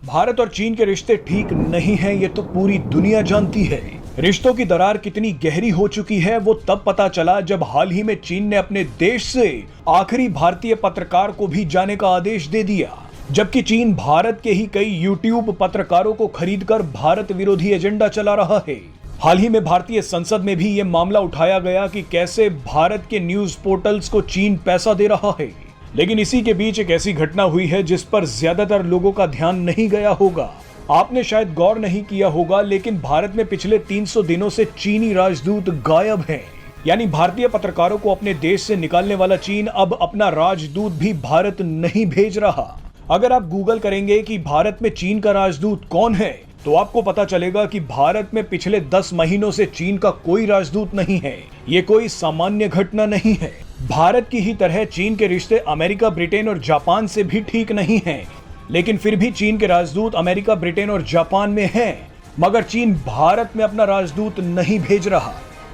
भारत और चीन के रिश्ते ठीक नहीं हैं, ये तो पूरी दुनिया जानती है। रिश्तों की दरार कितनी गहरी हो चुकी है वो तब पता चला जब हाल ही में चीन ने अपने देश से आखिरी भारतीय पत्रकार को भी जाने का आदेश दे दिया, जबकि चीन भारत के ही कई यूट्यूब पत्रकारों को खरीदकर भारत विरोधी एजेंडा चला रहा है। हाल ही में भारतीय संसद में भी ये मामला उठाया गया कि कैसे भारत के न्यूज पोर्टल्स को चीन पैसा दे रहा है। लेकिन इसी के बीच एक ऐसी घटना हुई है जिस पर ज्यादातर लोगों का ध्यान नहीं गया होगा। आपने शायद गौर नहीं किया होगा, लेकिन भारत में पिछले 300 दिनों से चीनी राजदूत गायब हैं। यानी भारतीय पत्रकारों को अपने देश से निकालने वाला चीन अब अपना राजदूत भी भारत नहीं भेज रहा। अगर आप गूगल करेंगे कि भारत में चीन का राजदूत कौन है, तो आपको पता चलेगा कि भारत में पिछले 10 महीनों से चीन का कोई राजदूत नहीं है। ये कोई सामान्य घटना नहीं है। भारत की ही तरह चीन के रिश्ते अमेरिका, ब्रिटेन और जापान से भी ठीक नहीं हैं, लेकिन फिर भी चीन के राजदूत अमेरिका, ब्रिटेन और जापान में हैं, मगर चीन भारत में अपना राजदूत नहीं भेज रहा।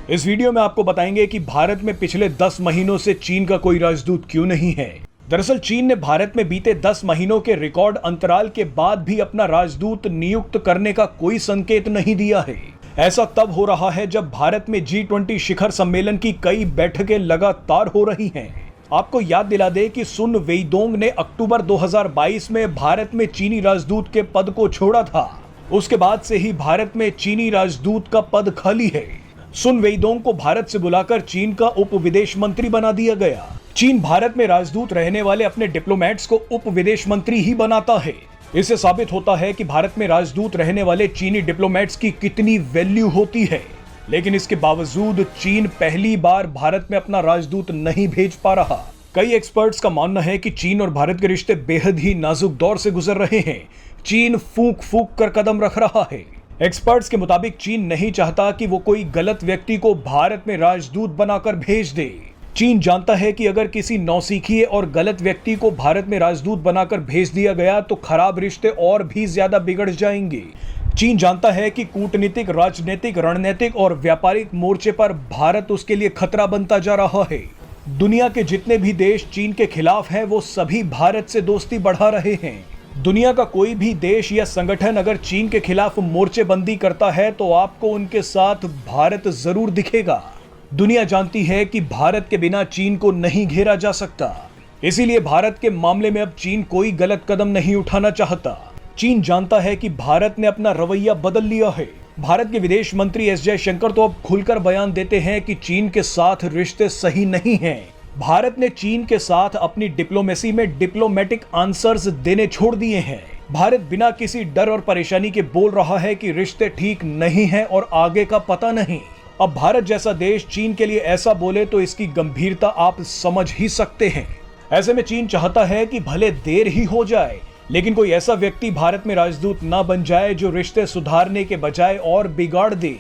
इस वीडियो में आपको बताएंगे कि भारत में पिछले 10 महीनों से चीन का कोई राजदूत क्यों नहीं है। दरअसल चीन ने भारत में बीते 10 महीनों के रिकॉर्ड अंतराल के बाद भी अपना राजदूत नियुक्त करने का कोई संकेत नहीं दिया है। ऐसा तब हो रहा है जब भारत में G20 शिखर सम्मेलन की कई बैठकें लगातार हो रही हैं। आपको याद दिला दे कि सुन वेइदोंग ने अक्टूबर 2022 में भारत में चीनी राजदूत के पद को छोड़ा था। उसके बाद से ही भारत में चीनी राजदूत का पद खाली है। सुन वेइदोंग को भारत से बुलाकर चीन का उप विदेश मंत्री बना दिया गया। चीन भारत में राजदूत रहने वाले अपने डिप्लोमेट्स को उप विदेश मंत्री ही बनाता है। इससे साबित होता है कि भारत में राजदूत रहने वाले चीनी डिप्लोमेट्स की कितनी वैल्यू होती है। लेकिन इसके बावजूद चीन पहली बार भारत में अपना राजदूत नहीं भेज पा रहा। कई एक्सपर्ट्स का मानना है कि चीन और भारत के रिश्ते बेहद ही नाजुक दौर से गुजर रहे हैं। चीन फूंक फूंक कर कदम रख रहा है। एक्सपर्ट्स के मुताबिक चीन नहीं चाहता कि वो कोई गलत व्यक्ति को भारत में राजदूत बनाकर भेज दे। चीन जानता है कि अगर किसी नौसिखिए और गलत व्यक्ति को भारत में राजदूत बनाकर भेज दिया गया तो खराब रिश्ते और भी ज्यादा बिगड़ जाएंगे। चीन जानता है कि कूटनीतिक, राजनीतिक, रणनीतिक और व्यापारिक मोर्चे पर भारत उसके लिए खतरा बनता जा रहा है। दुनिया के जितने भी देश चीन के खिलाफ हैं, वो सभी भारत से दोस्ती बढ़ा रहे हैं। दुनिया का कोई भी देश या संगठन अगर चीन के खिलाफ मोर्चेबंदी करता है तो आपको उनके साथ भारत जरूर दिखेगा। दुनिया जानती है कि भारत के बिना चीन को नहीं घेरा जा सकता। इसीलिए भारत के मामले में अब चीन कोई गलत कदम नहीं उठाना चाहता। चीन जानता है कि भारत ने अपना रवैया बदल लिया है। भारत के विदेश मंत्री एस जयशंकर तो अब खुलकर बयान देते हैं कि चीन के साथ रिश्ते सही नहीं हैं। भारत ने चीन के साथ अपनी डिप्लोमेसी में डिप्लोमेटिक आंसर्स देने छोड़ दिए हैं। भारत बिना किसी डर और परेशानी के बोल रहा है कि रिश्ते ठीक नहीं हैं और आगे का पता नहीं। अब भारत जैसा देश चीन के लिए ऐसा बोले तो इसकी गंभीरता आप समझ ही सकते हैं। ऐसे में चीन चाहता है कि भले देर ही हो जाए, लेकिन कोई ऐसा व्यक्ति भारत में राजदूत ना बन जाए जो रिश्ते सुधारने के बजाय और बिगाड़ दे।